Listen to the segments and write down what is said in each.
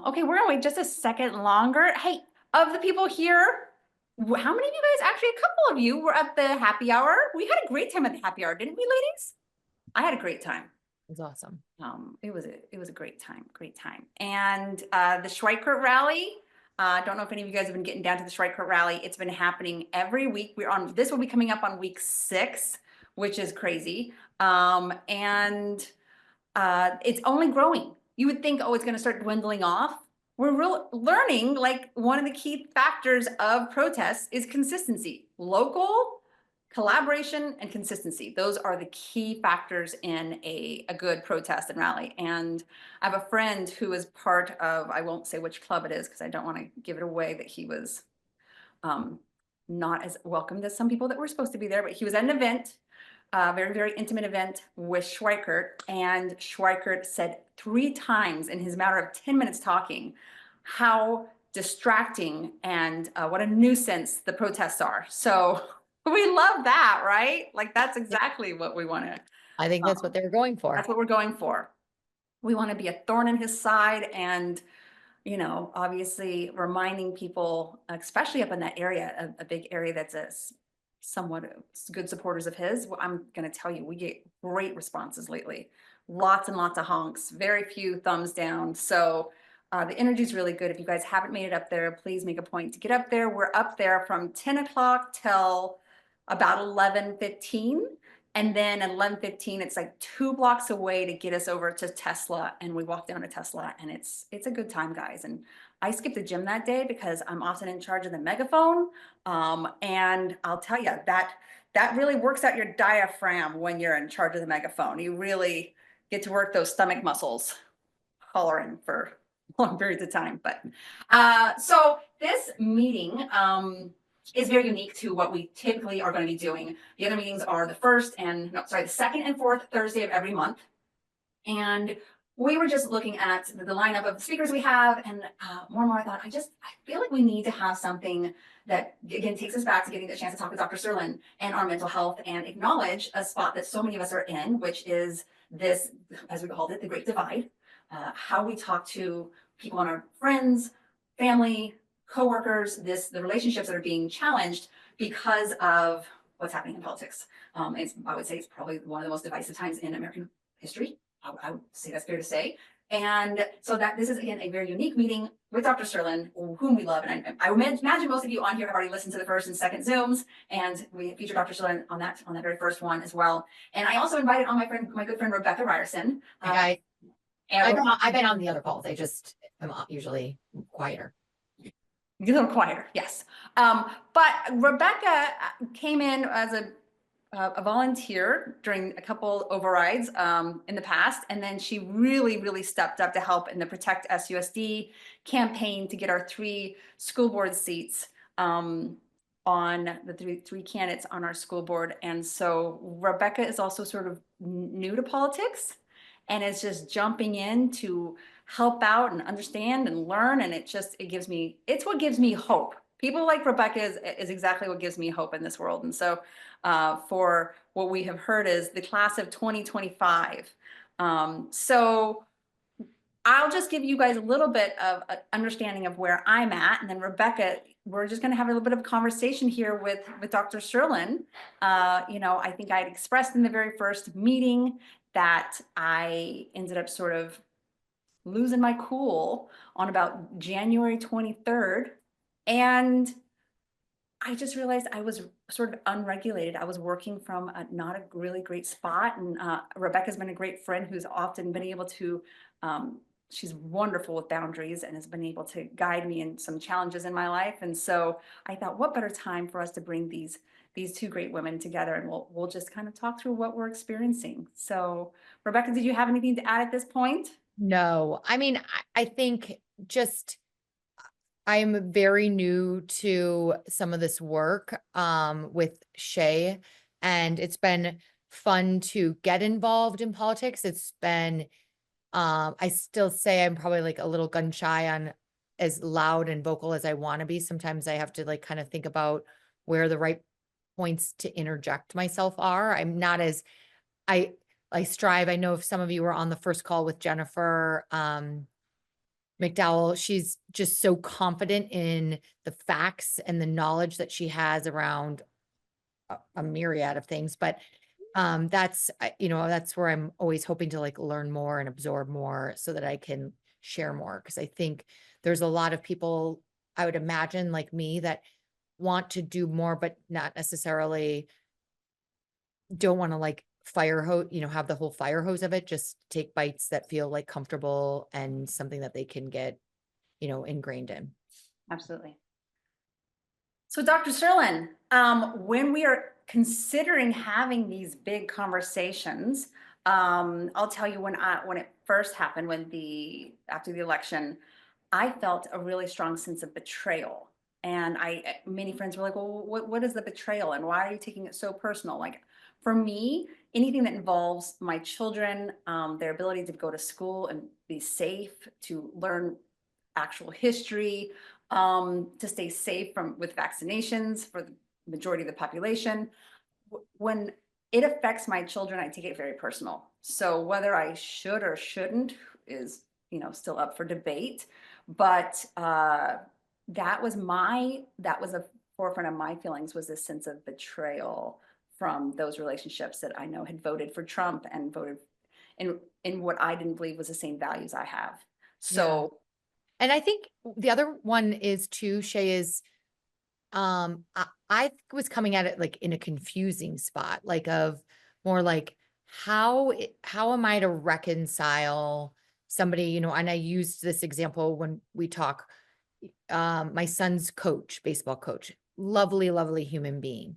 Okay, we're gonna wait just a second longer. Hey, of the people here, how many of you guys, actually a couple of you were at the happy hour? We had a great time at the happy hour, didn't we, ladies? I had a great time. It's awesome. It was a great time, great time. And the Schweikert rally, I don't know if any of you guys have been getting down to the Schweikert rally. It's been happening every week. This will be coming up on week 6, which is crazy. And it's only growing. You would think, oh, it's going to start dwindling off. We're learning, like, one of the key factors of protests is consistency, local collaboration and consistency. Those are the key factors in a good protest and rally. And I have a friend who is part of, I won't say which club it is because I don't want to give it away that he was um, not as welcomed as some people that were supposed to be there, but he was at an event, a very, very intimate event with Schweikert, and Schweikert said 3 times in his matter of 10 minutes talking how distracting and what a nuisance the protests are. So we love that, right? Like, that's Yeah. exactly what we want to, I think that's what they're going that's for. what we're going for. We want to be a thorn in his side and, obviously reminding people, especially up in that area, a big area that's somewhat good supporters of his. Well, I'm going to tell you, we get great responses lately. Lots and lots of honks, very few thumbs down. So the energy is really good. If you guys haven't made it up there, please make a point to get up there. We're up there from 10 o'clock till about 11:15. And then at 11:15, it's like 2 blocks away to get us over to Tesla. And we walk down to Tesla, and it's a good time, guys. And I skipped the gym that day because I'm often in charge of the megaphone. And I'll tell you that really works out your diaphragm when you're in charge of the megaphone. You really get to work those stomach muscles hollering for long periods of time. But so this meeting is very unique to what we typically are going to be doing. The other meetings are the second and fourth Thursday of every month. And we were just looking at the lineup of the speakers we have, and more and more I thought, I feel like we need to have something that, again, takes us back to getting the chance to talk with Dr. Serlin and our mental health and acknowledge a spot that so many of us are in, which is this, as we called it, the Great Divide. How we talk to people and our friends, family, coworkers, the relationships that are being challenged because of what's happening in politics. I would say it's probably one of the most divisive times in American history. I would say that's fair to say. And so that this is, again, a very unique meeting with Dr. Serlin, whom we love. And I imagine most of you on here have already listened to the first and second Zooms, and we featured Dr. Serlin on that very first one as well. And I also invited on my good friend Rebecca Ryerson. Hey guys, I've been on the other calls. I just am usually quieter. A little quieter, yes. But Rebecca came in as a volunteer during a couple overrides in the past, and then she really, really stepped up to help in the Protect SUSD campaign to get our 3 school board seats on the three candidates on our school board. And so Rebecca is also sort of new to politics and is just jumping in to help out and understand and learn. And it's what gives me hope. People like Rebecca is exactly what gives me hope in this world. And so for what we have heard is the class of 2025. So I'll just give you guys a little bit of understanding of where I'm at. And then Rebecca, we're just going to have a little bit of a conversation here with Dr. Serlin. I think I had expressed in the very first meeting that I ended up sort of losing my cool on about January 23rd. And I just realized I was sort of unregulated. I was working from not a really great spot. And Rebecca's been a great friend who's often been able to, she's wonderful with boundaries and has been able to guide me in some challenges in my life. And so I thought, what better time for us to bring these 2 great women together, and we'll just kind of talk through what we're experiencing. So Rebecca, did you have anything to add at this point? No, I mean, I think just I am very new to some of this work with Shay, and it's been fun to get involved in politics. It's been I still say I'm probably like a little gun shy on as loud and vocal as I want to be. Sometimes I have to like kind of think about where the right points to interject myself are. I'm not as I strive. I know if some of you were on the first call with Jennifer, McDowell, she's just so confident in the facts and the knowledge that she has around a myriad of things. But that's, that's where I'm always hoping to like learn more and absorb more so that I can share more. Cause I think there's a lot of people, I would imagine, like me, that want to do more, but not necessarily don't want to like fire hose, have the whole fire hose of it, just take bites that feel like comfortable and something that they can get, ingrained in. Absolutely. So Dr. Serlin, when we are considering having these big conversations, I'll tell you when it first happened, after the election, I felt a really strong sense of betrayal. And many friends were like, well, what is the betrayal? And why are you taking it so personal? Like for me, anything that involves my children, their ability to go to school and be safe, to learn actual history, to stay safe with vaccinations for the majority of the population. When it affects my children, I take it very personal. So whether I should or shouldn't is, still up for debate. But that was a forefront of my feelings, was this sense of betrayal from those relationships that I know had voted for Trump and voted in what I didn't believe was the same values I have. Yeah. So And I think the other one is too, Shay, is I was coming at it like in a confusing spot, like of more like how am I to reconcile somebody, and I used this example when we talk, my son's coach, baseball coach, lovely, lovely human being,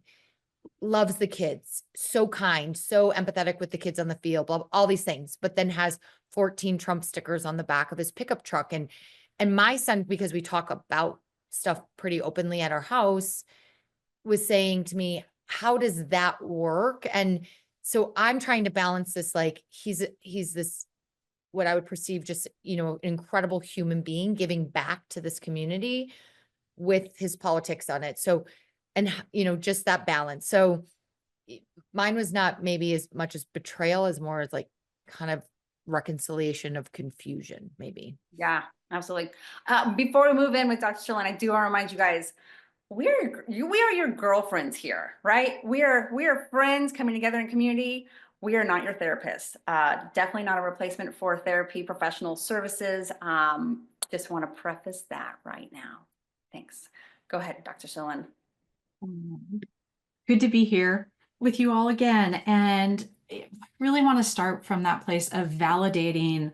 loves the kids, so kind, so empathetic with the kids on the field, all these things, but then has 14 Trump stickers on the back of his pickup truck. And my son, because we talk about stuff pretty openly at our house, was saying to me, how does that work? And so I'm trying to balance this, like he's this, what I would perceive just, incredible human being giving back to this community with his politics on it. So, and just that balance. So mine was not maybe as much as betrayal as more as like kind of reconciliation of confusion, maybe. yeah, absolutely. Before we move in with Dr. Chillen, I do want to remind you guys, we are your girlfriends here, right? We are friends coming together in community. We are not your therapist. Definitely not a replacement for therapy professional services. Just want to preface that right now. Thanks. Go ahead, Dr. Chillen. Good to be here with you all again. And I really want to start from that place of validating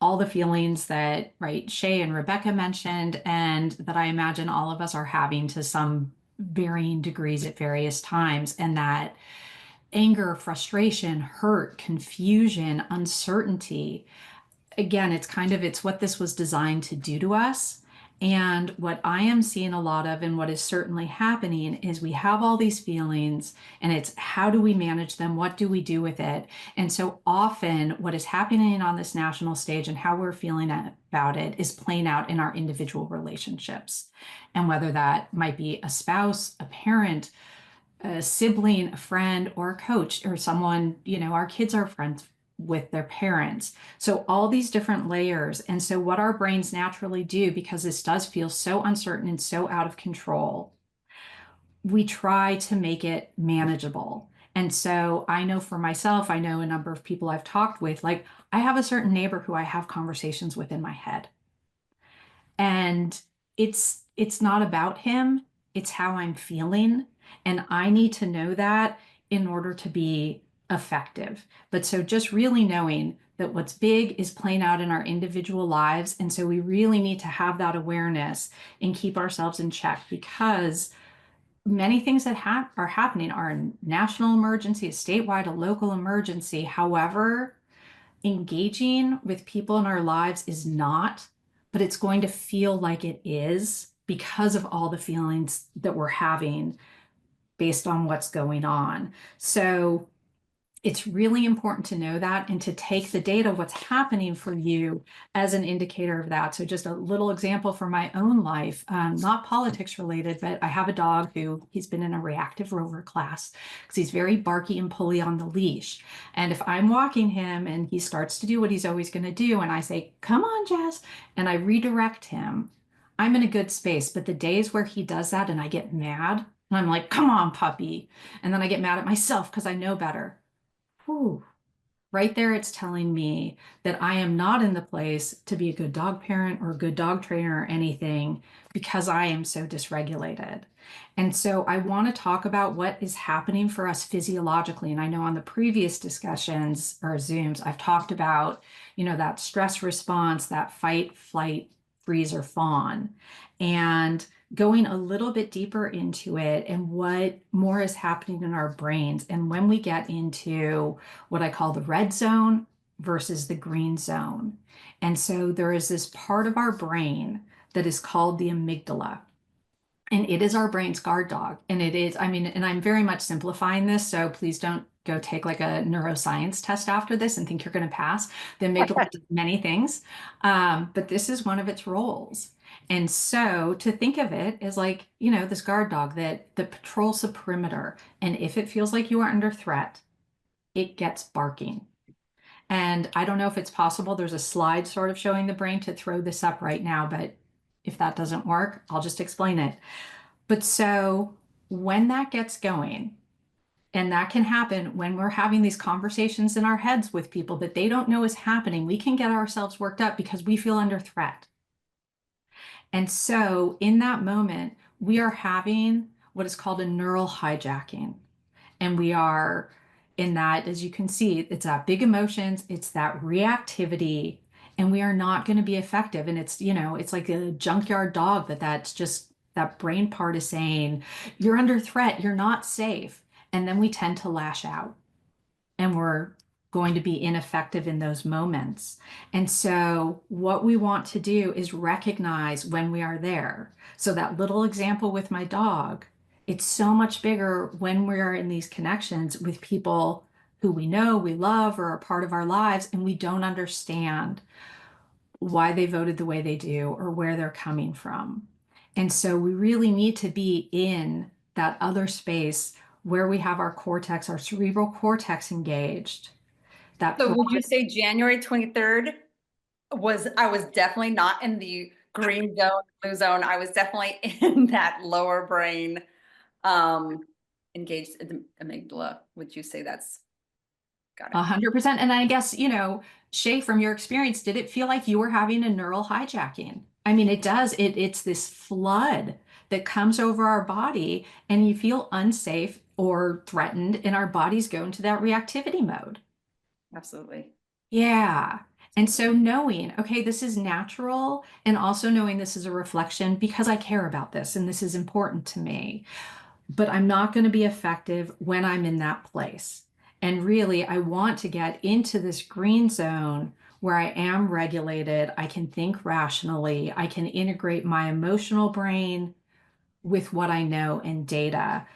all the feelings that, right, Shay and Rebecca mentioned, and that I imagine all of us are having to some varying degrees at various times. And that anger, frustration, hurt, confusion, uncertainty, again, it's what this was designed to do to us. And what I am seeing a lot of, and what is certainly happening, is we have all these feelings, and it's how do we manage them? What do we do with it? And so often, what is happening on this national stage and how we're feeling about it is playing out in our individual relationships. And whether that might be a spouse, a parent, a sibling, a friend, or a coach, or someone, our kids are friends with their parents. So all these different layers. And so what our brains naturally do, because this does feel so uncertain and so out of control, we try to make it manageable. And so I know for myself, I know a number of people I've talked with, like I have a certain neighbor who I have conversations with in my head. And it's not about him, it's how I'm feeling. And I need to know that in order to be effective. But so just really knowing that what's big is playing out in our individual lives. And so we really need to have that awareness and keep ourselves in check, because many things that are happening are a national emergency, a statewide, a local emergency. However, engaging with people in our lives is not, but it's going to feel like it is because of all the feelings that we're having based on what's going on. So it's really important to know that and to take the data, what's happening for you, as an indicator of that. So just a little example from my own life, not politics related, but I have a dog who he's been in a reactive rover class because he's very barky and pulley on the leash. And if I'm walking him and he starts to do what he's always going to do, and I say, come on, Jess, and I redirect him, I'm in a good space. But the days where he does that and I get mad, and I'm like, come on, puppy. And then I get mad at myself because I know better. Whew. Right there, it's telling me that I am not in the place to be a good dog parent or a good dog trainer or anything because I am so dysregulated. And so I want to talk about what is happening for us physiologically. And I know on the previous discussions or Zooms, I've talked about, that stress response, that fight, flight, freeze, or fawn. And going a little bit deeper into it and what more is happening in our brains. And when we get into what I call the red zone versus the green zone. And so there is this part of our brain that is called the amygdala. And it is our brain's guard dog. And it is, and I'm very much simplifying this. So please don't go take like a neuroscience test after this and think you're going to pass. The amygdala does many things, but this is one of its roles. And so to think of it as like, this guard dog that patrols the perimeter. And if it feels like you are under threat, it gets barking. And I don't know if it's possible. There's a slide sort of showing the brain to throw this up right now, but if that doesn't work, I'll just explain it. But so when that gets going, and that can happen when we're having these conversations in our heads with people that they don't know is happening, we can get ourselves worked up because we feel under threat. And so in that moment, we are having what is called a neural hijacking. And we are in that, as you can see, it's that big emotions, it's that reactivity, and we are not going to be effective. And it's like a junkyard dog that's just that brain part is saying, you're under threat, you're not safe. And then we tend to lash out and we're going to be ineffective in those moments. And so what we want to do is recognize when we are there. So that little example with my dog, it's so much bigger when we're in these connections with people who we know, we love, or are part of our lives, and we don't understand why they voted the way they do or where they're coming from. And so we really need to be in that other space where we have our cortex, our cerebral cortex engaged. So would you say January 23rd I was definitely not in the green zone, blue zone. I was definitely in that lower brain, engaged in the amygdala. Would you say that's got it? 100%. And I guess, Shay, from your experience, did it feel like you were having a neural hijacking? I mean, it does. It's this flood that comes over our body and you feel unsafe or threatened and our bodies go into that reactivity mode. Absolutely. Yeah. And so knowing, okay, this is natural, and also knowing this is a reflection because I care about this and this is important to me, but I'm not going to be effective when I'm in that place. And really, I want to get into this green zone where I am regulated. I can think rationally. I can integrate my emotional brain with what I know and data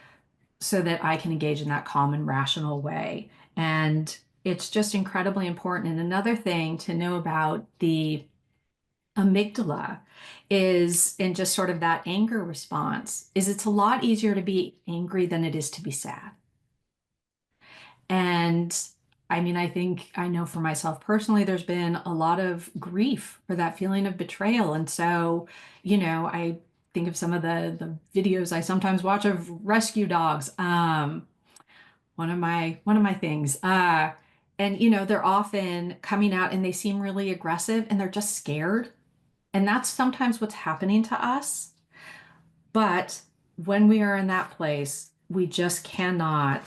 so that I can engage in that calm and rational way. And it's just incredibly important. And another thing to know about the amygdala is, and just sort of that anger response, is it's a lot easier to be angry than it is to be sad. And I think I know for myself personally, there's been a lot of grief or that feeling of betrayal. And so, I think of some of the videos I sometimes watch of rescue dogs. One of my things. And they're often coming out and they seem really aggressive and they're just scared. And that's sometimes what's happening to us. But when we are in that place, we just cannot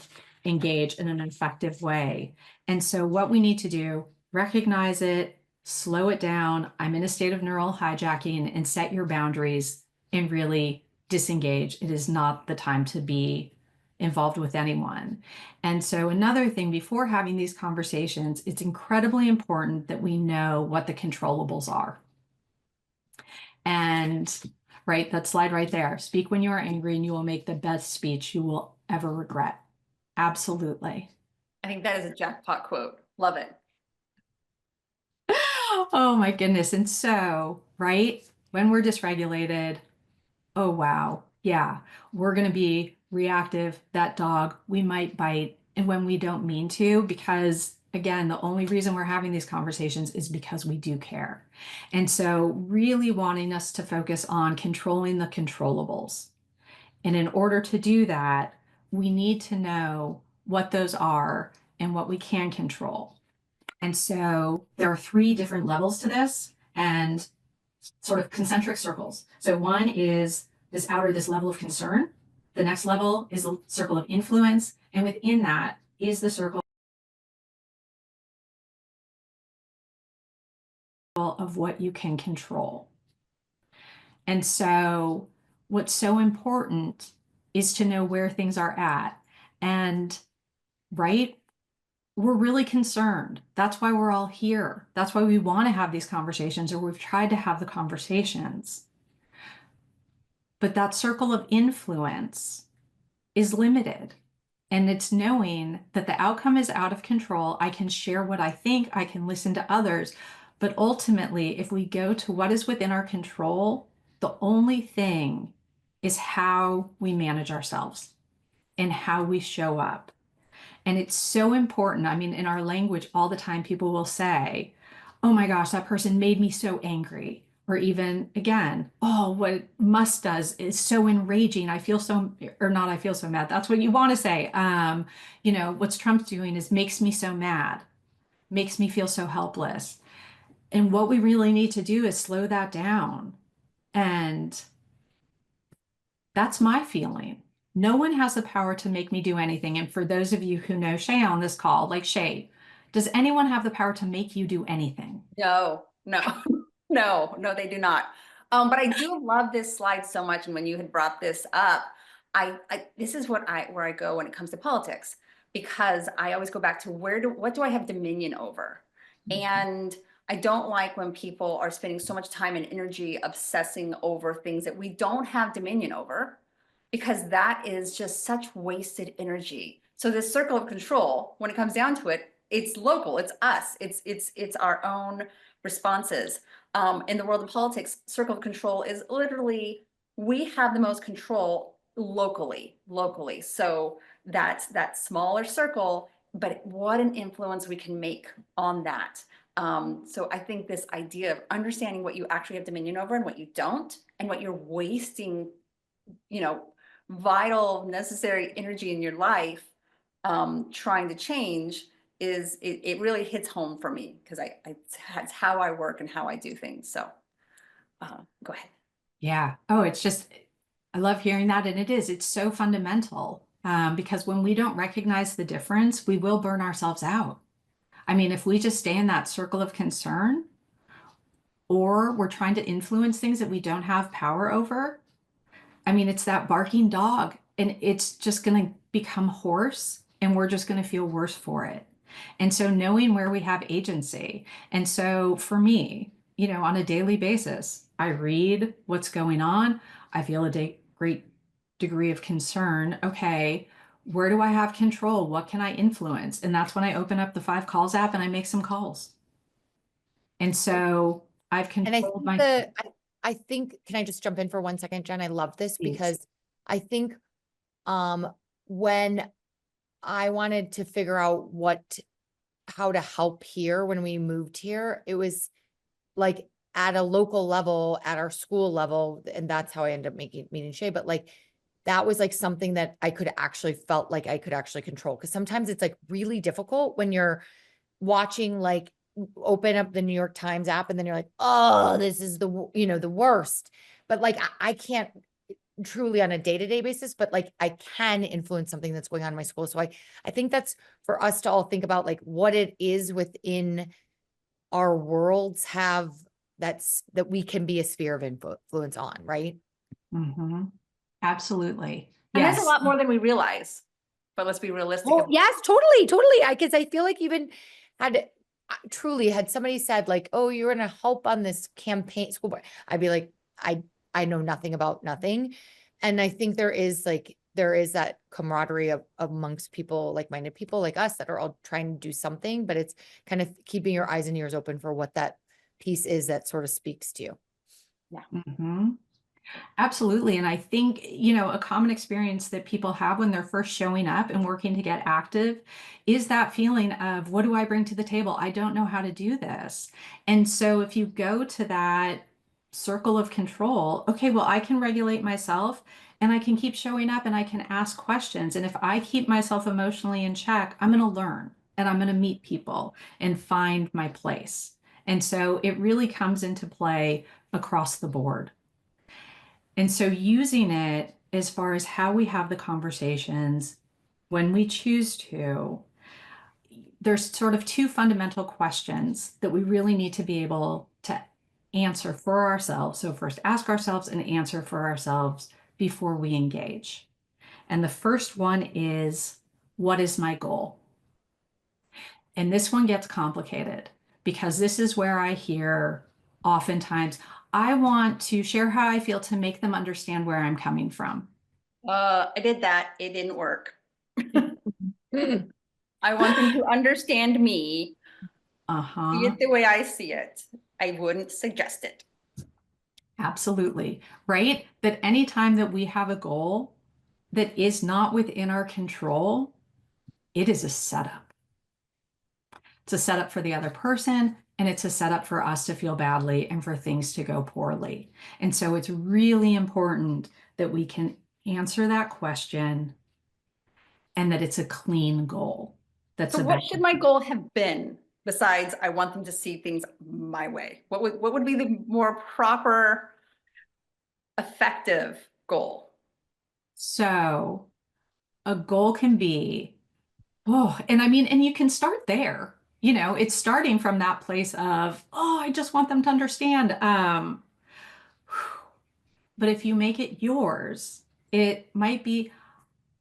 engage in an effective way. And so what we need to do, recognize it, slow it down. I'm in a state of neural hijacking, and set your boundaries and really disengage. It is not the time to be involved with anyone. And so another thing, before having these conversations, it's incredibly important that we know what the controllables are. And right, that slide right there. Speak when you are angry and you will make the best speech you will ever regret. Absolutely. I think that is a jackpot quote. Love it. Oh my goodness. And so, right, when we're dysregulated, oh wow, yeah, we're going to be reactive. That dog, we might bite. And when we don't mean to, because again, the only reason we're having these conversations is because we do care. And so, really wanting us to focus on controlling the controllables. And in order to do that, we need to know what those are and what we can control. And so there are three different levels to this and sort of concentric circles. So one is this level of concern. The next level is a circle of influence. And within that is the circle of what you can control. And so what's so important is to know where things are at. And right, we're really concerned. That's why we're all here. That's why we want to have these conversations, or we've tried to have the conversations. But that circle of influence is limited. And it's knowing that the outcome is out of control. I can share what I think, I can listen to others. But ultimately, if we go to what is within our control, the only thing is how we manage ourselves and how we show up. And it's so important. I mean, in our language, all the time, people will say, oh my gosh, that person made me so angry. Or even again, oh, what Musk does is so enraging. I feel so, or not, I feel so mad. That's what you want to say. What's Trump's doing is makes me so mad, makes me feel so helpless. And what we really need to do is slow that down. And that's my feeling. No one has the power to make me do anything. And for those of you who know Shay on this call, like Shay, does anyone have the power to make you do anything? No, no, no, they do not. But I do love this slide so much. And when you had brought this up, this is where I go when it comes to politics, because I always go back to what do I have dominion over? And I don't like when people are spending so much time and energy obsessing over things that we don't have dominion over, because that is just such wasted energy. So this circle of control, when it comes down to it, it's local, it's us, it's our own responses. In the world of politics, circle of control is literally, we have the most control locally. So that's that smaller circle, but what an influence we can make on that. So I think this idea of understanding what you actually have dominion over and what you don't, and what you're wasting, vital, necessary energy in your life, trying to change, it really hits home for me, because it's how I work and how I do things. So go ahead. Yeah. Oh, it's just, I love hearing that. And it's so fundamental, because when we don't recognize the difference, we will burn ourselves out. I mean, if we just stay in that circle of concern, or we're trying to influence things that we don't have power over, I mean, it's that barking dog, and it's just going to become hoarse, and we're just going to feel worse for it. And so knowing where we have agency. And so for me, on a daily basis, I read what's going on. I feel a great degree of concern. Okay, where do I have control? What can I influence? And that's when I open up the 5 calls app and I make some calls. And so I've And I controlled think I think, can I just jump in for 1 second, Jen? I love this because I think when I wanted to figure out how to help here when we moved here, it was like at a local level, at our school level, and that's how I ended up meeting Shay. But like that was like something that I could actually felt like I could actually control. Cause sometimes it's like really difficult when you're watching, like open up the New York Times app and then you're like, oh, this is the worst. But like I can't truly on a day-to-day basis, but like I can influence something that's going on in my school. So I think that's for us to all think about, like what it is within our worlds that we can be a sphere of influence on, right? Mm-hmm. Absolutely. And Yes. that's a lot more than we realize, but let's be realistic. Oh, yes, totally. Because I feel like even truly had somebody said like, oh, you're going to help on this school board, I'd be like, I know nothing about nothing. And I think there is like there is that camaraderie amongst people, like-minded people like us that are all trying to do something, but it's kind of keeping your eyes and ears open for what that piece is that sort of speaks to you. Mhm. Absolutely. And I think, a common experience that people have when they're first showing up and working to get active is that feeling of, what do I bring to the table? I don't know how to do this. And so if you go to that circle of control, okay, well, I can regulate myself and I can keep showing up and I can ask questions. And if I keep myself emotionally in check, I'm going to learn and I'm going to meet people and find my place. And so it really comes into play across the board. And so using it as far as how we have the conversations when we choose to, there's sort of two fundamental questions that we really need to be able to answer for ourselves. So first ask ourselves and answer for ourselves before we engage. And the first one is, what is my goal? And this one gets complicated because this is where I hear oftentimes, I want to share how I feel to make them understand where I'm coming from. I did that. It didn't work. I want them to understand me, see Uh-huh. it the way I see it. I wouldn't suggest it. Absolutely. Right? That anytime that we have a goal that is not within our control, it is a setup. It's a setup for the other person, and it's a setup for us to feel badly and for things to go poorly. And so it's really important that we can answer that question and that it's a clean goal. That's So a what should my goal have been besides I want them to see things my way? What would be the more proper, effective goal? So a goal can be, and I mean, and you can start there. It's starting from that place of, I just want them to understand. But if you make it yours, it might be,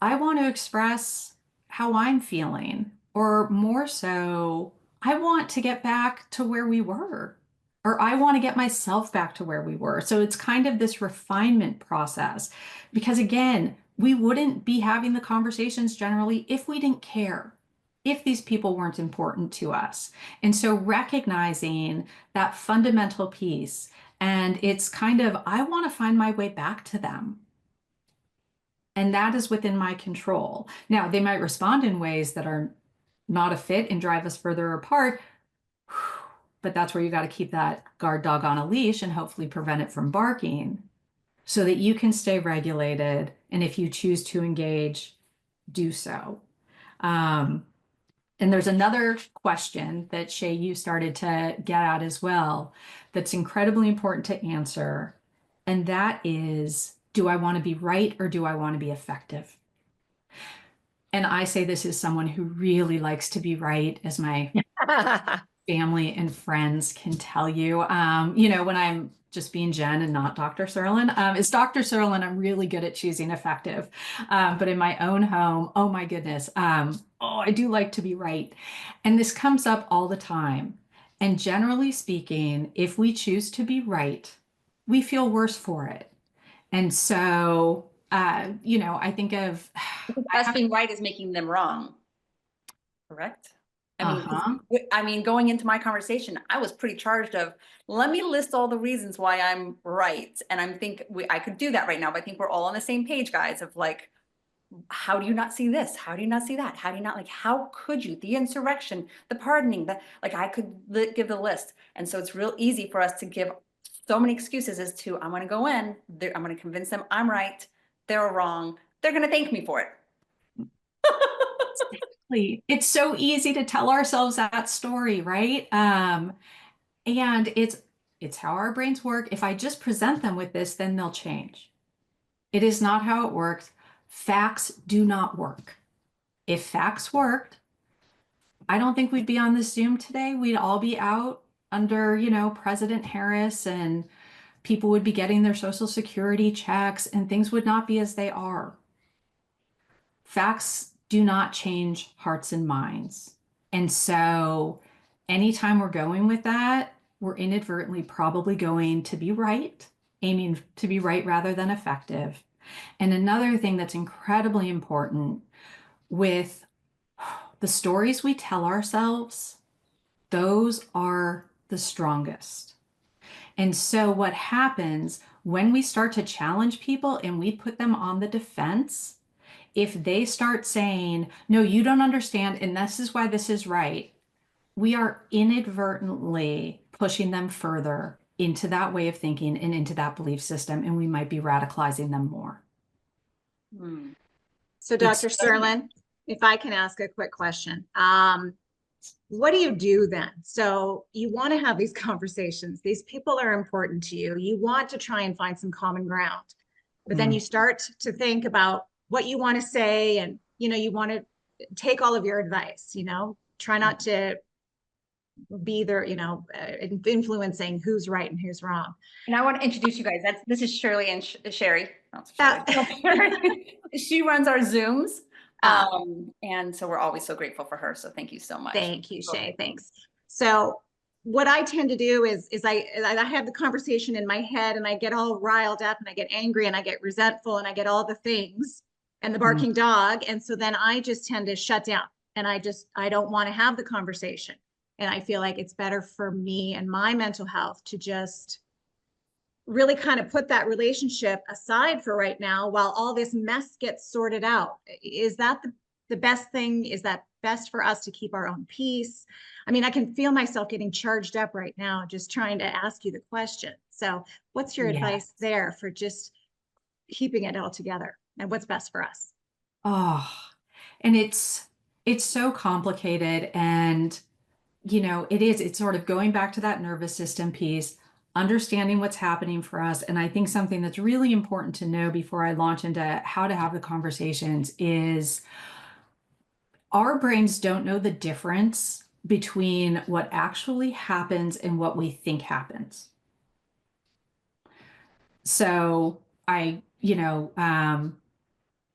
I want to express how I'm feeling, or more so, I want to get back to where we were, or I want to get myself back to where we were. So it's kind of this refinement process, because again, we wouldn't be having the conversations generally if we didn't care, if these people weren't important to us. And so recognizing that fundamental piece, and it's kind of, I want to find my way back to them. And that is within my control. Now, they might respond in ways that are not a fit and drive us further apart, but that's where you got to keep that guard dog on a leash and hopefully prevent it from barking so that you can stay regulated. And if you choose to engage, do so. Um, and there's another question that Shay, you started to get at as well, that's incredibly important to answer. And that is, do I want to be right or do I want to be effective? And I say this as someone who really likes to be right, as my family and friends can tell you. When I'm just being Jen and not Dr. Serlin, as Dr. Serlin, I'm really good at choosing effective. But in my own home, oh my goodness, I do like to be right. And this comes up all the time. And generally speaking, if we choose to be right, we feel worse for it. And so, I think of, Us being right is making them wrong, correct? uh-huh. I mean, going into my conversation, I was pretty charged of, let me list all the reasons why I'm right. And I could do that right now, but I think we're all on the same page, guys, of like, how do you not see this? How do you not see that? How do you not, like, how could you? The insurrection, the pardoning, like I could give the list. And so it's real easy for us to give so many excuses as to, I'm going to go in, I'm going to convince them I'm right, they're wrong, they're going to thank me for it. It's so easy to tell ourselves that story, right? And it's how our brains work. If I just present them with this, then they'll change. It is not how it works. Facts do not work. If facts worked, I don't think we'd be on this Zoom today. We'd all be out under, President Harris, and people would be getting their Social Security checks, and things would not be as they are. Facts do not change hearts and minds. And so anytime we're going with that, we're inadvertently probably going to be right, aiming to be right rather than effective. And another thing that's incredibly important with the stories we tell ourselves, those are the strongest. And so what happens when we start to challenge people and we put them on the defense, if they start saying, no, you don't understand, and this is why this is right, we are inadvertently pushing them further into that way of thinking and into that belief system, and we might be radicalizing them more. Hmm. So Dr. Serlin, if I can ask a quick question, what do you do then? So you want to have these conversations. These people are important to you. You want to try and find some common ground, but then you start to think about what you want to say, and you want to take all of your advice. Try not to be there, influencing who's right and who's wrong. And I want to introduce you guys. This is Shirley and Sherry. Oh, she runs our Zooms. And so we're always so grateful for her. So thank you so much. Thank you, Shay. Thanks. So what I tend to do is I have the conversation in my head, and I get all riled up, and I get angry, and I get resentful, and I get all the things, and the barking dog. And so then I just tend to shut down, and I don't want to have the conversation. And I feel like it's better for me and my mental health to just really kind of put that relationship aside for right now while all this mess gets sorted out. Is that the best thing? Is that best for us to keep our own peace? I mean, I can feel myself getting charged up right now, just trying to ask you the question. So what's your advice there for just keeping it all together, and what's best for us? Oh, and it's so complicated, and it's sort of going back to that nervous system piece, understanding what's happening for us. And I think something that's really important to know before I launch into how to have the conversations is our brains don't know the difference between what actually happens and what we think happens. So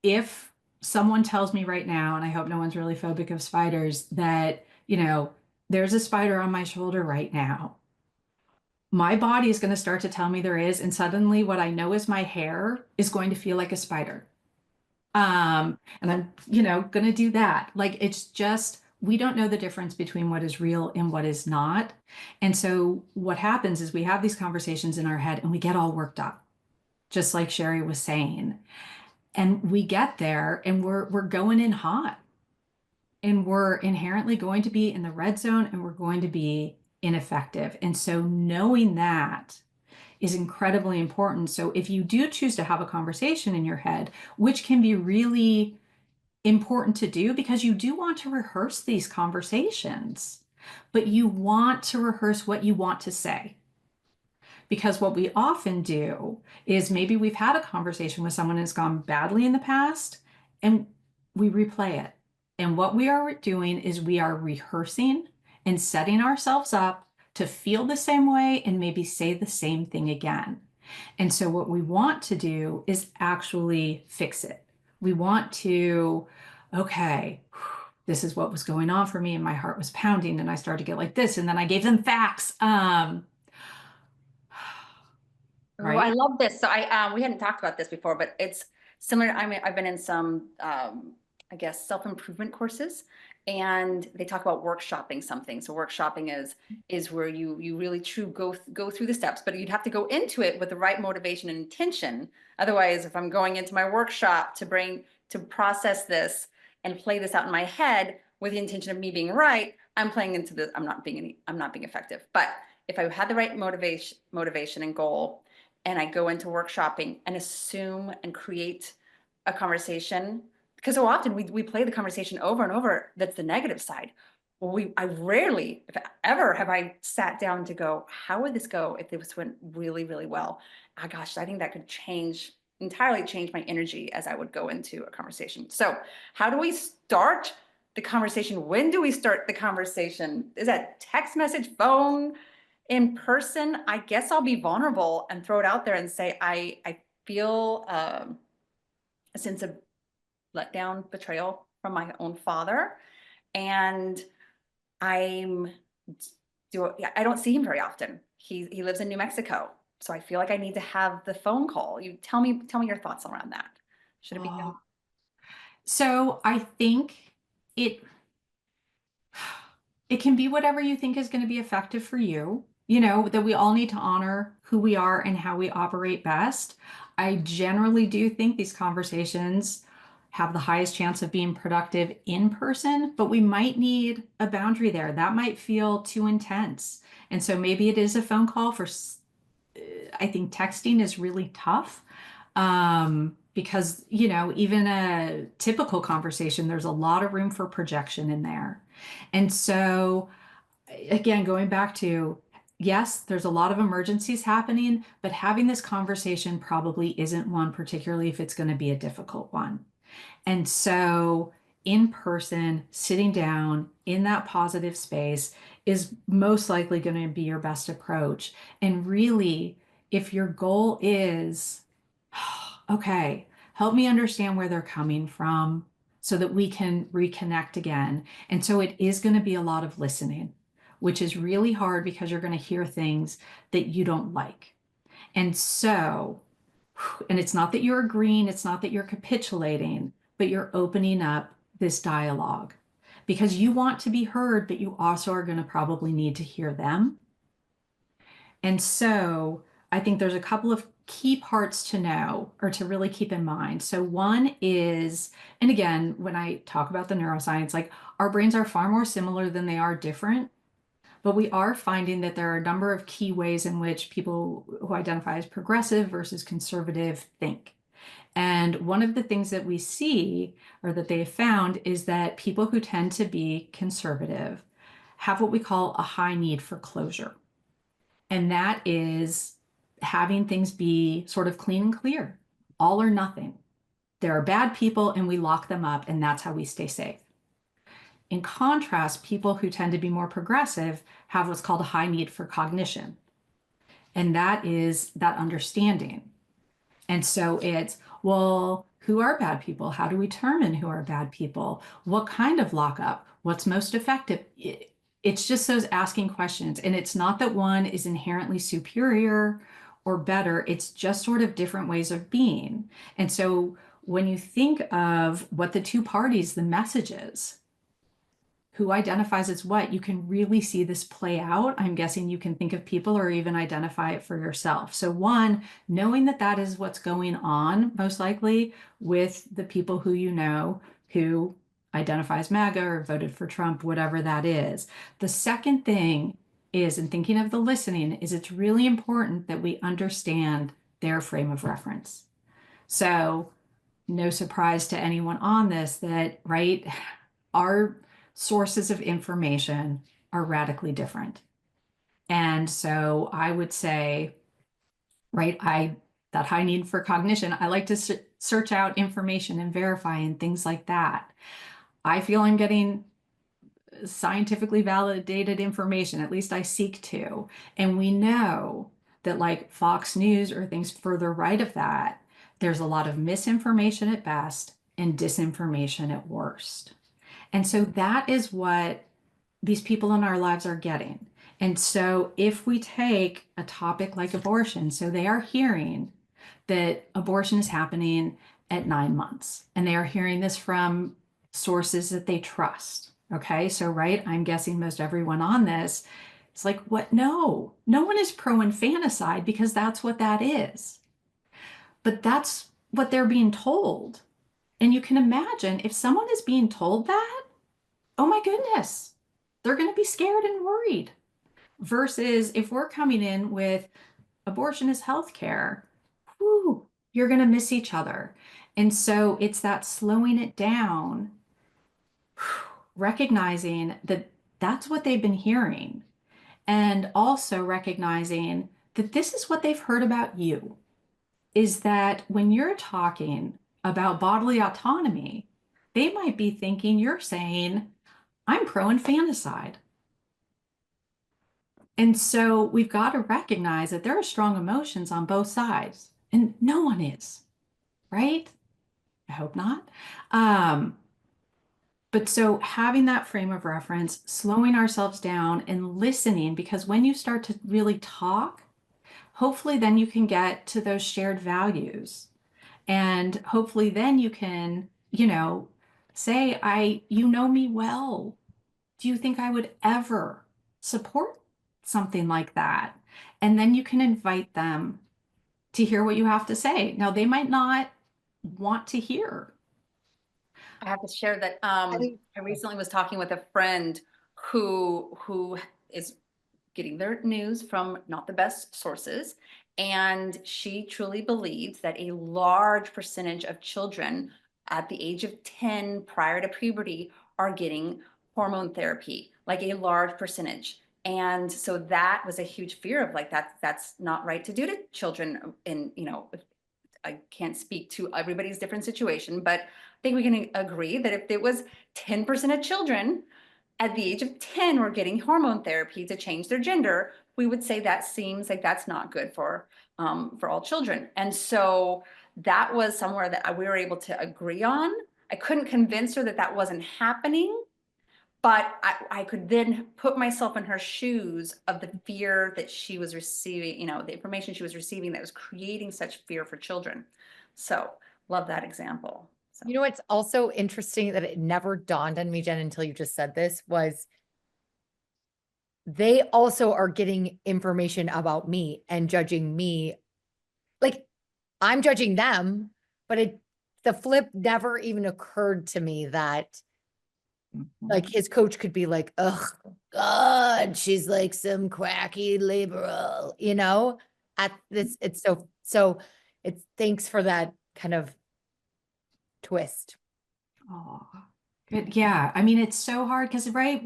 if someone tells me right now, and I hope no one's really phobic of spiders, that, there's a spider on my shoulder right now, my body is going to start to tell me there is. And suddenly what I know is my hair is going to feel like a spider. And I'm, going to do that. Like, it's just, we don't know the difference between what is real and what is not. And so what happens is we have these conversations in our head and we get all worked up, just like Sherry was saying. And we get there and we're going in hot, and we're inherently going to be in the red zone, and we're going to be ineffective. And so knowing that is incredibly important. So if you do choose to have a conversation in your head, which can be really important to do because you do want to rehearse these conversations, but you want to rehearse what you want to say. Because what we often do is maybe we've had a conversation with someone that's gone badly in the past, and we replay it. And what we are doing is we are rehearsing and setting ourselves up to feel the same way and maybe say the same thing again. And so what we want to do is actually fix it. We want to, okay, this is what was going on for me, and my heart was pounding, and I started to get like this, and then I gave them facts. Right. Oh, I love this. So we hadn't talked about this before, but it's similar. I've been in some, I guess, self-improvement courses, and they talk about workshopping something. So workshopping is where you really go through the steps, but you'd have to go into it with the right motivation and intention. Otherwise, if I'm going into my workshop to process this and play this out in my head with the intention of me being right, I'm playing into this. I'm not being effective. But if I had the right motivation and goal, and I go into workshopping and assume and create a conversation, because so often we play the conversation over and over. That's the negative side. I rarely, if ever, have I sat down to go, how would this go if this went really, really well? Ah, gosh, I think that could entirely change my energy as I would go into a conversation. So how do we start the conversation? When do we start the conversation? Is that text message, phone? In person? I guess I'll be vulnerable and throw it out there and say, I feel a sense of letdown, betrayal from my own father. And I don't see him very often. He lives in New Mexico. so I feel like I need to have the phone call. You tell me your thoughts around that. Should it be done? So I think it it can be whatever you think is going to be effective for you. You know, that we all need to honor who we are and how we operate best. I generally do think these conversations have the highest chance of being productive in person, but we might need a boundary there. That might feel too intense. And so maybe it is a phone call I think texting is really tough, because, you know, even a typical conversation, there's a lot of room for projection in there. And so, again, going back to, yes, there's a lot of emergencies happening, but having this conversation probably isn't one, particularly if it's going to be a difficult one. And so, in person, sitting down in that positive space is most likely going to be your best approach. And really, if your goal is, okay, help me understand where they're coming from so that we can reconnect again. And so it is going to be a lot of listening, which is really hard because you're going to hear things that you don't like. And so, and it's not that you're agreeing, it's not that you're capitulating, but you're opening up this dialogue because you want to be heard, but you also are going to probably need to hear them. And so I think there's a couple of key parts to know or to really keep in mind. So one is, and again, when I talk about the neuroscience, like our brains are far more similar than they are different. But we are finding that there are a number of key ways in which people who identify as progressive versus conservative think. And one of the things that we see or that they have found is that people who tend to be conservative have what we call a high need for closure. And that is having things be sort of clean and clear, all or nothing. There are bad people and we lock them up, and that's how we stay safe. In contrast, people who tend to be more progressive have what's called a high need for cognition. And that is that understanding. And so it's, well, who are bad people? How do we determine who are bad people? What kind of lockup? What's most effective? It's just those asking questions. And it's not that one is inherently superior or better. It's just sort of different ways of being. And so when you think of what the two parties, the messages, who identifies as what, you can really see this play out. I'm guessing you can think of people or even identify it for yourself. So one, knowing that that is what's going on, most likely with the people who you know who identify as MAGA or voted for Trump, whatever that is. The second thing is, in thinking of the listening, is it's really important that we understand their frame of reference. So no surprise to anyone on this that, right, our sources of information are radically different. And so I would say, right, that high need for cognition, I like to search out information and verify and things like that. I feel I'm getting scientifically validated information, at least I seek to. And we know that, like Fox News or things further right of that, there's a lot of misinformation at best and disinformation at worst. And so that is what these people in our lives are getting. And so if we take a topic like abortion, so they are hearing that abortion is happening at 9 months, and they are hearing this from sources that they trust. Okay, so right, I'm guessing most everyone on this, it's like, what? No one is pro infanticide because that's what that is. But that's what they're being told. And you can imagine if someone is being told that, oh my goodness, they're going to be scared and worried. Versus if we're coming in with abortion is healthcare, whew, you're going to miss each other. And so it's that slowing it down, recognizing that that's what they've been hearing, and also recognizing that this is what they've heard about you, is that when you're talking about bodily autonomy, they might be thinking you're saying, I'm pro infanticide. And so we've got to recognize that there are strong emotions on both sides, and no one is, right? I hope not. But so having that frame of reference, slowing ourselves down and listening, because when you start to really talk, hopefully then you can get to those shared values. And hopefully then you can, say, you know me well. Do you think I would ever support something like that? And then you can invite them to hear what you have to say. Now, they might not want to hear. I have to share that think- I recently was talking with a friend who is getting their news from not the best sources, and she truly believes that a large percentage of children at the age of 10 prior to puberty are getting hormone therapy, like a large percentage. And so that was a huge fear of like that's not right to do to children. And I can't speak to everybody's different situation, but I think we can agree that if it was 10% of children at the age of 10 were getting hormone therapy to change their gender, we would say that seems like that's not good for all children. And so that was somewhere that we were able to agree on. I couldn't convince her that that wasn't happening, but I could then put myself in her shoes of the fear that she was receiving, the information she was receiving that was creating such fear for children. So love that example. So. You know, what's also interesting that it never dawned on me, Jen, until you just said this, was they also are getting information about me and judging me. Like, I'm judging them, but the flip never even occurred to me that like his coach could be like, "Oh God, she's like some quacky liberal," At this, it's so. It's thanks for that kind of twist. Oh, good. Yeah. I mean, it's so hard because, right,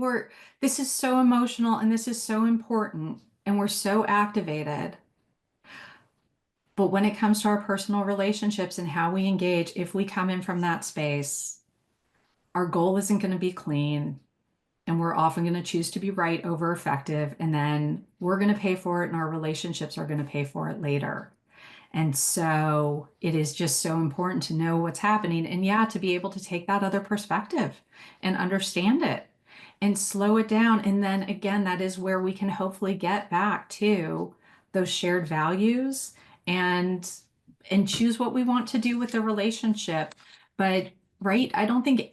this is so emotional and this is so important and we're so activated. But when it comes to our personal relationships and how we engage, if we come in from that space, our goal isn't going to be clean. And we're often going to choose to be right over effective. And then we're going to pay for it, and our relationships are going to pay for it later. And so it is just so important to know what's happening. And yeah, to be able to take that other perspective and understand it and slow it down. And then again, that is where we can hopefully get back to those shared values and choose what we want to do with the relationship. But right, I don't think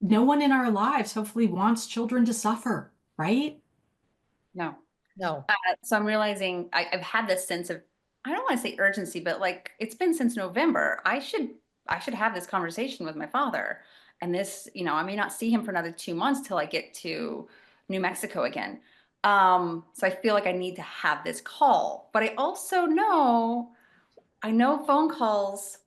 no one in our lives hopefully wants children to suffer, right? No. No. So I'm realizing I've had this sense of, I don't want to say urgency, but like it's been since November. I should have this conversation with my father. And this, I may not see him for another 2 months till I get to New Mexico again. So I feel like I need to have this call. But I know phone calls,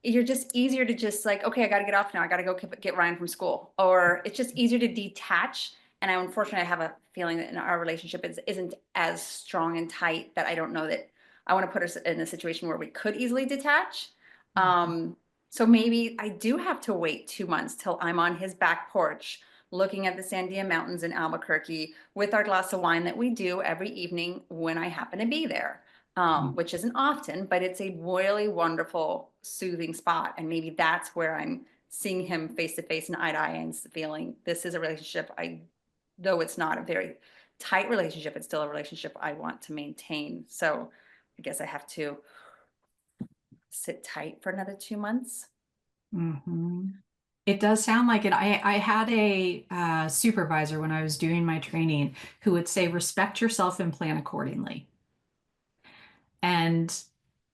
you're just easier to just like, okay, I got to get off now. I got to go get Ryan from school. Or it's just easier to detach. And unfortunately, I have a feeling that in our relationship isn't as strong and tight that I don't know that I want to put us in a situation where we could easily detach. So maybe I do have to wait 2 months till I'm on his back porch looking at the Sandia Mountains in Albuquerque with our glass of wine that we do every evening when I happen to be there. Which isn't often, but it's a really wonderful, soothing spot. And maybe that's where I'm seeing him face to face and eye to eye and feeling this is a relationship though it's not a very tight relationship, it's still a relationship I want to maintain. So I guess I have to sit tight for another 2 months. Mm-hmm. It does sound like it. I had a supervisor when I was doing my training who would say, respect yourself and plan accordingly. And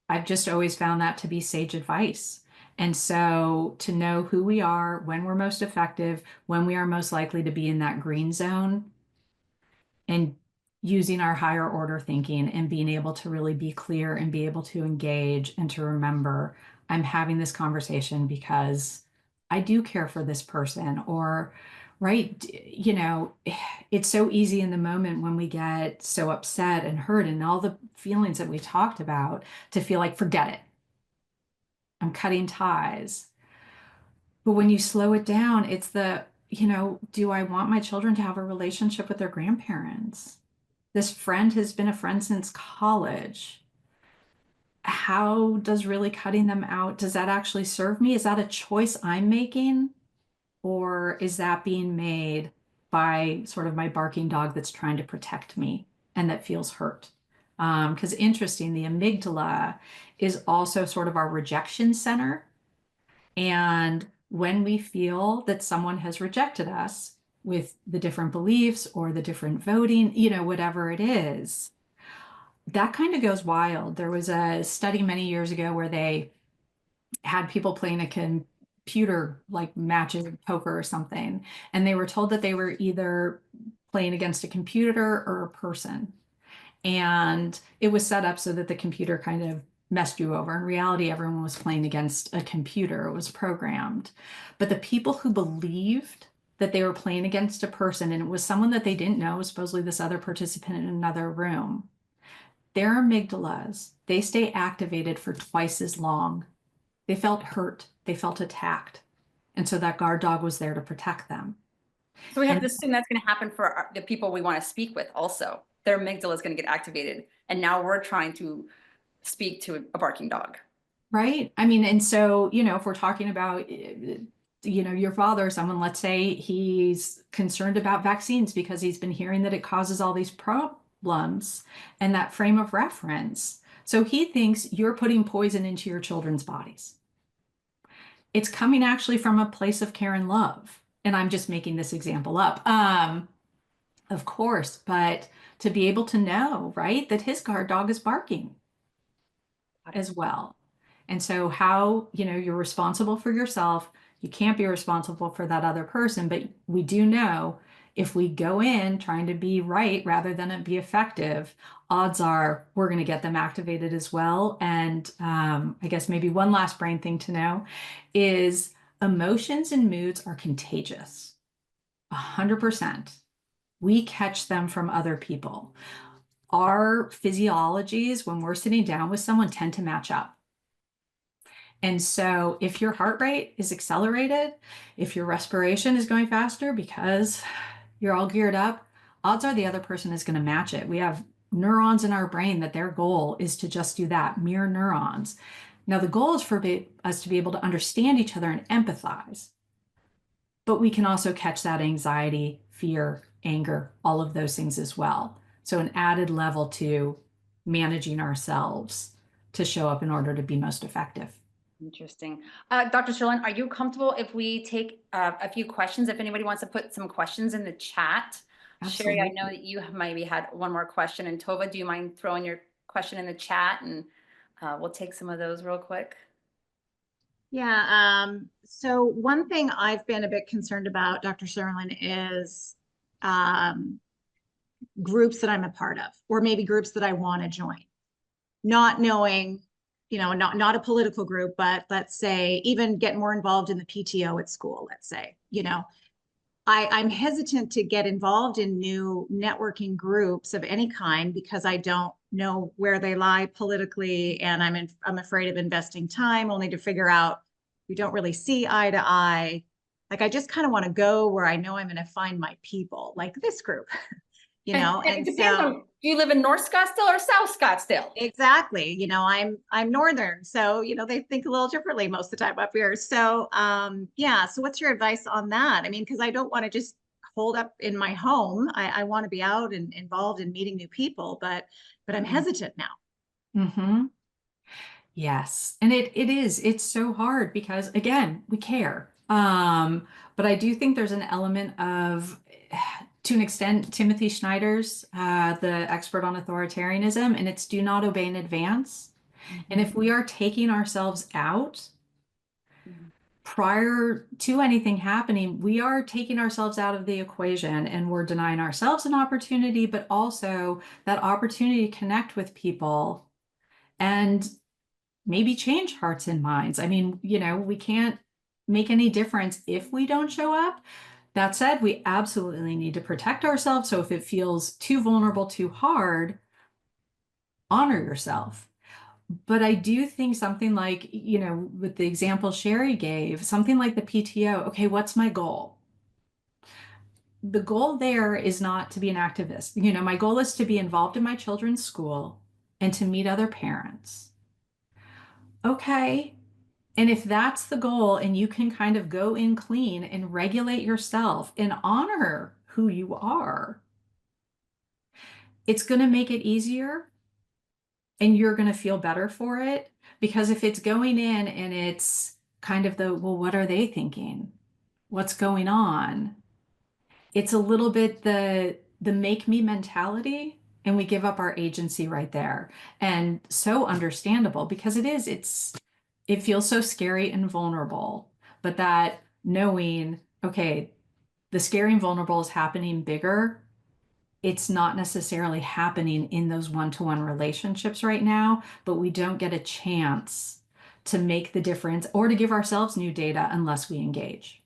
I've just always found that to be sage advice. And so to know who we are, when we're most effective, when we are most likely to be in that green zone, and using our higher order thinking and being able to really be clear and be able to engage and to remember, I'm having this conversation because I do care for this person, or right, it's so easy in the moment when we get so upset and hurt and all the feelings that we talked about to feel like, forget it, I'm cutting ties. But when you slow it down, it's do I want my children to have a relationship with their grandparents? This friend has been a friend since college. How does really cutting them out, does that actually serve me? Is that a choice I'm making? Or is that being made by sort of my barking dog that's trying to protect me and that feels hurt? Because interesting, the amygdala is also sort of our rejection center. And when we feel that someone has rejected us with the different beliefs or the different voting, whatever it is, that kind of goes wild. There was a study many years ago where they had people playing a computer like matches of poker or something, and they were told that they were either playing against a computer or a person. And it was set up so that the computer kind of messed you over. In reality, everyone was playing against a computer. It was programmed. But the people who believed that they were playing against a person, and it was someone that they didn't know, supposedly this other participant in another room, their amygdalas, they stay activated for twice as long. They felt hurt. They felt attacked. And so that guard dog was there to protect them. So we have And to assume that's going to happen for the people we want to speak with also. Their amygdala is going to get activated. And now we're trying to speak to a barking dog. right? I mean, and so, if we're talking about, your father or someone, let's say he's concerned about vaccines because he's been hearing that it causes all these problems and that frame of reference. So he thinks you're putting poison into your children's bodies. It's coming actually from a place of care and love. And I'm just making this example up. Of course, but to be able to know, right, that his guard dog is barking as well. And so how, you're responsible for yourself. You can't be responsible for that other person, but we do know if we go in trying to be right rather than be effective, odds are we're going to get them activated as well. And I guess maybe one last brain thing to know is emotions and moods are contagious. 100%. We catch them from other people. Our physiologies, when we're sitting down with someone, tend to match up. And so if your heart rate is accelerated, if your respiration is going faster because you're all geared up, odds are the other person is going to match it. We have neurons in our brain that their goal is to just do that, mirror neurons. Now, the goal is for us to be able to understand each other and empathize. But we can also catch that anxiety, fear, anger, all of those things as well. So an added level to managing ourselves to show up in order to be most effective. Interesting. Dr. Serlin, are you comfortable if we take a few questions? If anybody wants to put some questions in the chat. Absolutely. Sherry, I know that you have maybe had one more question. And Tova, do you mind throwing your question in the chat? And we'll take some of those real quick. Yeah. So one thing I've been a bit concerned about, Dr. Serlin, is groups that I'm a part of, or maybe groups that I want to join, not knowing, not a political group, but let's say even get more involved in the PTO at school, let's say, I'm hesitant to get involved in new networking groups of any kind because I don't know where they lie politically, and I'm afraid of investing time only to figure out we don't really see eye to eye. Like I just kind of want to go where I know I'm going to find my people, like this group, And it and depends so on, do you live in North Scottsdale or South Scottsdale? exactly, I'm northern, so they think a little differently most of the time up here. So yeah, so what's your advice on that? I mean, because I don't want to just hold up in my home. I want to be out and involved in meeting new people, but I'm hesitant now. Mm-hmm. Yes. And it's so hard because again, we care. But I do think there's an element of, to an extent, Timothy Schneider's, the expert on authoritarianism, and it's do not obey in advance. And if we are taking ourselves out prior to anything happening, we are taking ourselves out of the equation and we're denying ourselves an opportunity, but also that opportunity to connect with people and maybe change hearts and minds. I mean, we can't make any difference if we don't show up. That said, we absolutely need to protect ourselves. So if it feels too vulnerable, too hard, honor yourself. But I do think something like, with the example Sherry gave, something like the PTO, okay, what's my goal? The goal there is not to be an activist. My goal is to be involved in my children's school and to meet other parents. Okay. And if that's the goal and you can kind of go in clean and regulate yourself and honor who you are, it's going to make it easier and you're going to feel better for it. Because if it's going in and it's kind of well, what are they thinking? What's going on? It's a little bit the make me mentality, and we give up our agency right there. And so understandable, because it feels so scary and vulnerable. But that knowing, okay, the scary and vulnerable is happening bigger. It's not necessarily happening in those one-to-one relationships right now, but we don't get a chance to make the difference or to give ourselves new data unless we engage.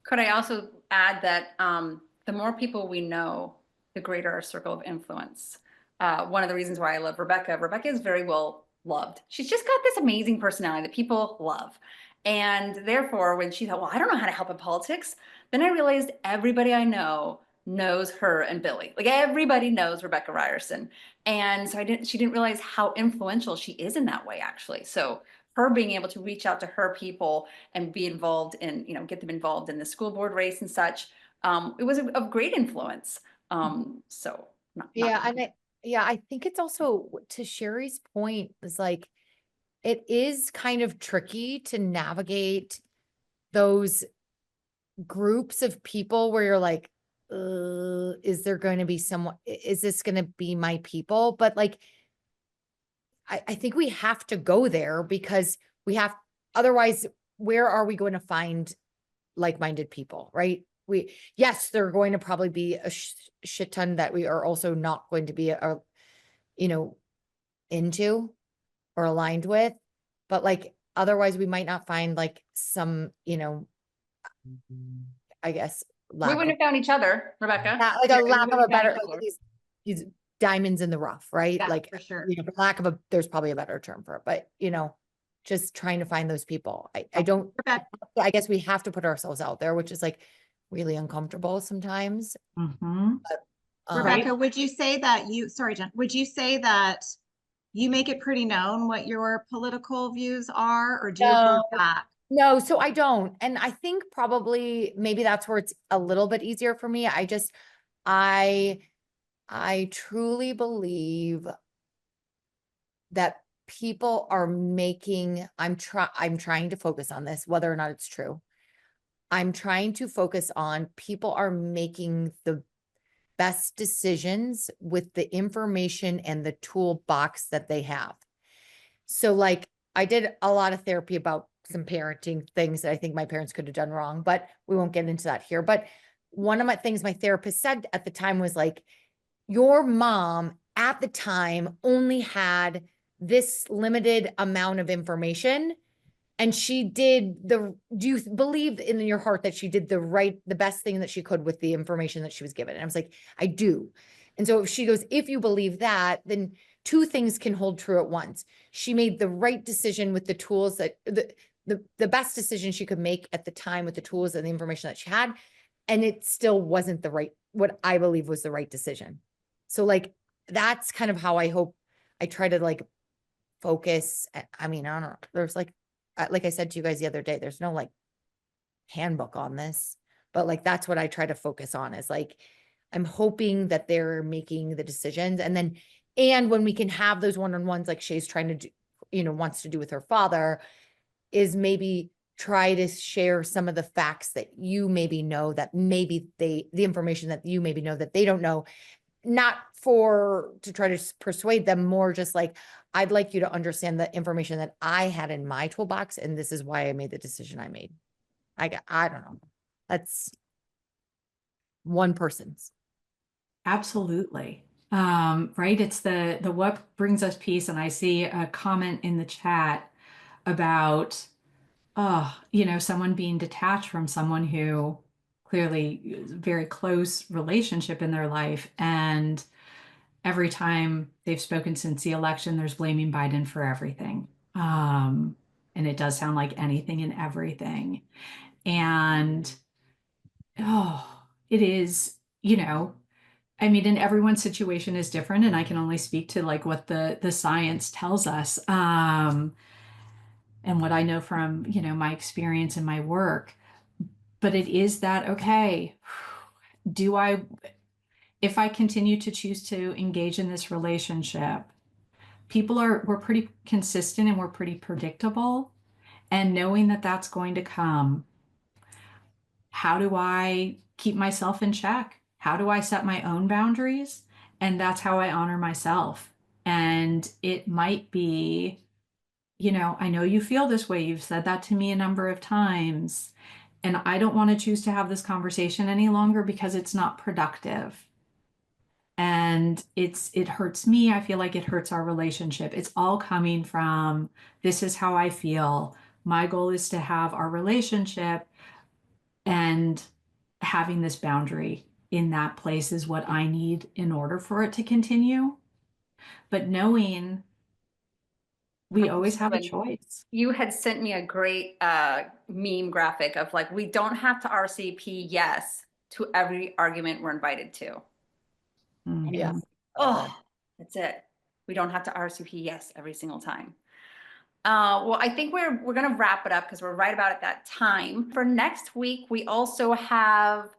Could I also add that the more people we know, the greater our circle of influence. One of the reasons why I love Rebecca, Rebecca is very well loved. She's just got this amazing personality that people love. And therefore, when she thought, well, I don't know how to help in politics, then I realized everybody I know knows her and Billy. Like everybody knows Rebecca Ryerson. And so she didn't realize how influential she is in that way, actually. So her being able to reach out to her people and be involved in, get them involved in the school board race and such. It was of great influence. So Yeah, I think it's also, to Sherry's point, is like, it is kind of tricky to navigate those groups of people where you're like, is there going to be someone, is this going to be my people? But like, I think we have to go there, because otherwise, where are we going to find like-minded people, right? Yes, there are going to probably be a shit ton that we are also not going to be, into or aligned with, but like, otherwise we might not find like some, I guess, we wouldn't have found each other, Rebecca. like a We lack of wouldn't a have found better, each other. these diamonds in the rough, right? Yeah, Like, for sure. for lack of there's probably a better term for it, but just trying to find those people. I don't, Rebecca, I guess we have to put ourselves out there, which is like really uncomfortable sometimes. Mm-hmm. Rebecca, would you say that sorry, Jen, would you say that you make it pretty known what your political views are, or do you hold back? No, so I don't. And I think probably maybe that's where it's a little bit easier for me. I truly believe that people are making, I'm trying to focus on this, whether or not it's true. I'm trying to focus on people are making the best decisions with the information and the toolbox that they have. So like, I did a lot of therapy about some parenting things that I think my parents could have done wrong, but we won't get into that here. But one of my things my therapist said at the time was like, your mom at the time only had this limited amount of information, and she did do you believe in your heart that she did the best thing that she could with the information that she was given? And I was like, I do. And so she goes, if you believe that, then two things can hold true at once. She made the right decision with the tools that the best decision she could make at the time with the tools and the information that she had. And it still wasn't what I believe was the right decision. So like, that's kind of how I hope I try to like focus. I mean, I don't know. There's like I said to you guys the other day, there's no like handbook on this, but like, that's what I try to focus on, is like, I'm hoping that they're making the decisions. And when we can have those one-on-ones, like Shay's trying to do, wants to do with her father, is maybe try to share some of the facts that you maybe know, that maybe the information that you maybe know that they don't know, not to try to persuade them, more just like, I'd like you to understand the information that I had in my toolbox, and this is why I made the decision I made. I don't know. That's one person's. Absolutely. Right. It's the what brings us peace. And I see a comment in the chat about, someone being detached from someone who clearly is a very close relationship in their life. And every time they've spoken since the election, there's blaming Biden for everything. And it does sound like anything and everything. And, it is, I mean, and everyone's situation is different, and I can only speak to like what the science tells us, and what I know from, my experience and my work. But it is that, okay, if I continue to choose to engage in this relationship, we're pretty consistent and we're pretty predictable. And knowing that that's going to come, how do I keep myself in check? How do I set my own boundaries? And that's how I honor myself. And it might be, I know you feel this way. You've said that to me a number of times. And I don't want to choose to have this conversation any longer because it's not productive. And it hurts me. I feel like it hurts our relationship. It's all coming from, this is how I feel. My goal is to have our relationship, and having this boundary in that place is what I need in order for it to continue. But knowing we always have a choice. You had sent me a great meme graphic of like, we don't have to RCP yes to every argument we're invited to. Mhm. Yeah. Oh, that's it. We don't have to RCP yes every single time. Well, I think we're going to wrap it up because we're right about at that time. For next week, we also have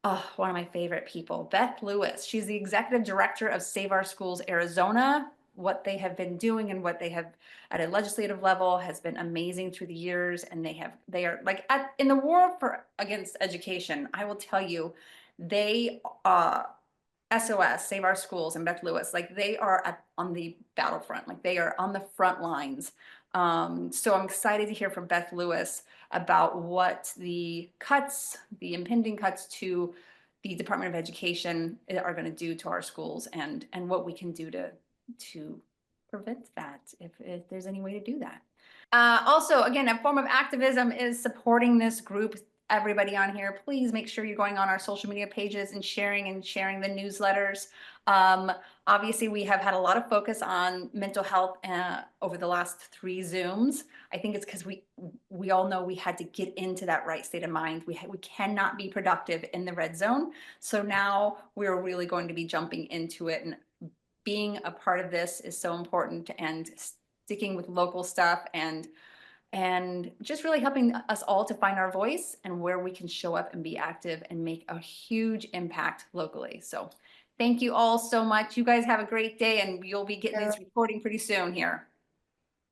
one of my favorite people, Beth Lewis. She's the executive director of Save Our Schools Arizona. What they have been doing and what they have at a legislative level has been amazing through the years. And they are like in the war against education. I will tell you, they SOS, Save Our Schools, and Beth Lewis, like they are on the battlefront, like they are on the front lines. So I'm excited to hear from Beth Lewis about what the impending cuts to the Department of Education are going to do to our schools, and what we can do to prevent that if there's any way to do that. Also, again, a form of activism is supporting this group. Everybody on here, please make sure you're going on our social media pages and sharing the newsletters. Obviously, we have had a lot of focus on mental health over the last 3 Zooms. I think it's because we all know we had to get into that right state of mind. We cannot be productive in the red zone. So now we're really going to be jumping into it, and being a part of this is so important, and sticking with local stuff and just really helping us all to find our voice and where we can show up and be active and make a huge impact locally. So thank you all so much. You guys have a great day, and you'll be getting this recording pretty soon here.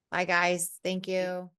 Bye, guys. Thank you.